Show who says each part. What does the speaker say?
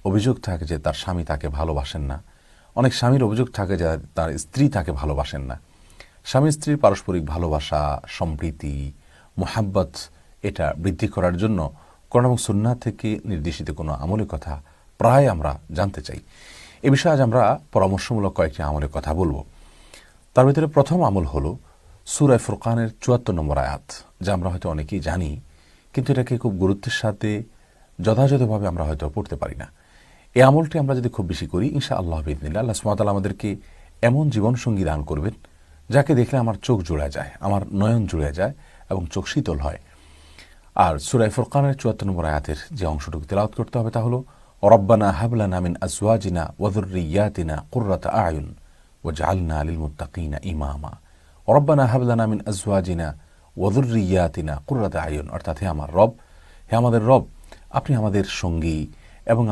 Speaker 1: অভিযোগ থাকে যে তার স্বামী তাকে ভালোবাসেন না, অনেক স্বামীর অভিযোগ থাকে যে তার স্ত্রী তাকে ভালোবাসেন না। স্বামী স্ত্রীর পারস্পরিক ভালোবাসা, সম্প্রীতি, মোহাব্বত এটা বৃদ্ধি করার জন্য কোরআন এবং সুন্নাহ থেকে নির্দেশিত কোনো আমলের কথা প্রায় আমরা জানতে চাই। এ বিষয়ে আজ আমরা পরামর্শমূলক কয়েকটি আমলের কথা বলবো। তার ভিতরে প্রথম আমল হলো সূরা ফুরকানের ৭৪ নম্বর আয়াত, যা আমরা হয়তো অনেকেই জানি, কিন্তু এটাকে খুব গুরুত্বের সাথে যথাযথভাবে আমরা হয়তো পড়তে পারি না। এই আমলটি আমরা যদি খুব বেশি করি, ইনশাআল্লাহ বিইذনিল্লাহ আল্লাহ সুবহানাহু ওয়া তাআলা আমাদেরকে এমন জীবনসঙ্গী দান করবেন যাকে দেখলে আমার চোখ জুড়ে যায়, আমার নয়ন জুড়ে যায় এবং চোখ শীতল হয়। আর সূরা ফুরকানের ৭৪ নম্বর আয়াতের যে অংশটুকু তেলাওয়াত করতে হবে তা হলো রব্বানা হাব লানা মিন আজওয়াজিনা ওয়া যুররিয়্যাতিনা কুররাতা আয়ুন ওয়াজআলনা লিল মুত্তাকিনা ইমামা। রব্বানা হাব লানা মিন আজওয়াজিনা ওয়া যুররিয়্যাতিনা কুররাতা আয়ুন, অর্থাৎ হে আমার রব, হে আমাদের রব, আপনি আমাদের সঙ্গী এবং